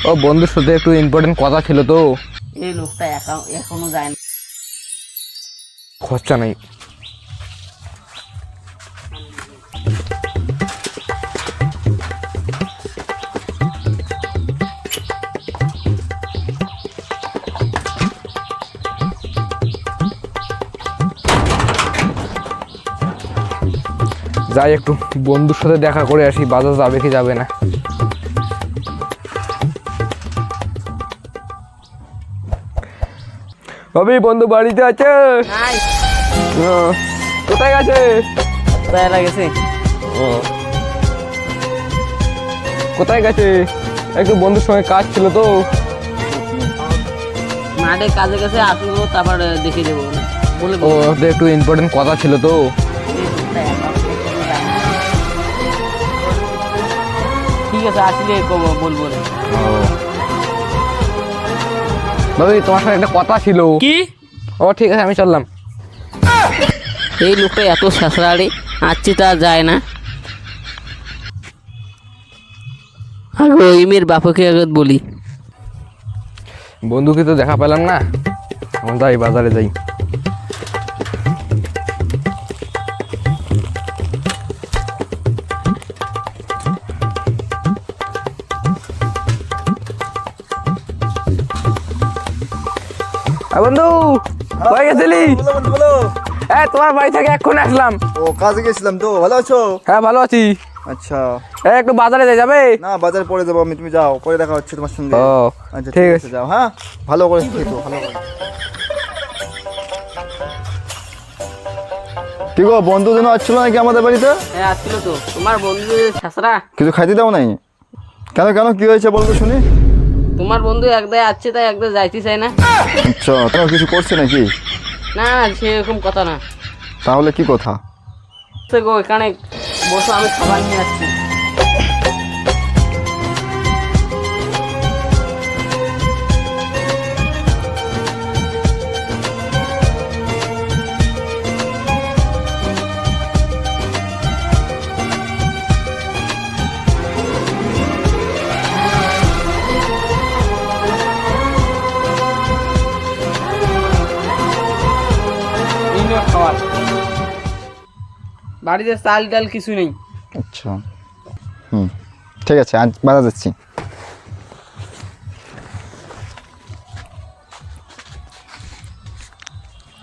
ও বন্ধুর সাথে একটু ইম্পর্টেন্ট কথা ছিল তো। এই লোকটা এখনো যায় না। খরচা নেই। যাই একটু বন্ধুর সাথে দেখা করে আসি, বাজার যাবে কি যাবে না। ভাবি বন্ধু বাড়িতে আছে? নাই, কোথায় গেছে? বাইরে গেছে। ও কোথায় গেছে? একটু বন্ধুর সঙ্গে কাজ ছিল তো। মাঠে কাজে গেছে, আসবো তারপর দেখে দেবো বলে। ও একটু ইম্পর্টেন্ট কথা ছিল তো। ঠিক আছে, আসলে বলবো না। ভাবি তোমার সঙ্গে একটা কথা ছিল। কি? ও ঠিক আছে আমি চললাম। এই লোকটা এত শেষরাড়ি, আসছে তা যায় না। আগে ইমের বাপকে আগে বলি। বন্ধুকে তো দেখা পেলাম না, এখন যাই বাজারে যাই। বন্ধু কই গেছিলি? তোমার বাড়ি থেকে এক্ষুনি আসলাম। ও কাজে গেছিলাম তো। ভালো আছো? হ্যাঁ ভালো আছি। আচ্ছা, একটু বাজারে যাবে? না বাজার পরে যাবো আমি, তুমি যাও, পরে দেখা হচ্ছে তোমার সঙ্গে। ও আচ্ছা ঠিক আছে। যাও, হ্যাঁ ভালো করে খেতো, ভালো করে। কি গো, বন্ধু যেন আসছিল নাকি আমাদের বাড়িতে? হ্যাঁ আসছিল তো। তোমার বন্ধু শেষরা কিছু খাইতে দাও নাই? কেন কেন কি হয়েছে বলতো শুনি। তোমার বন্ধু একদায় আসছে তাই একদায় যাইতে চাই না। আচ্ছা, কেন কিছু করছে নাকি? না সেরকম কথা না। তাহলে কি কথা? গো এখানে বসো, আমি খাবার নিয়ে আসছি। খাবার বাড়িতে চাল ডাল কিছু নেই। আচ্ছা, ঠিক আছে, আজ বাজার যাচ্ছি।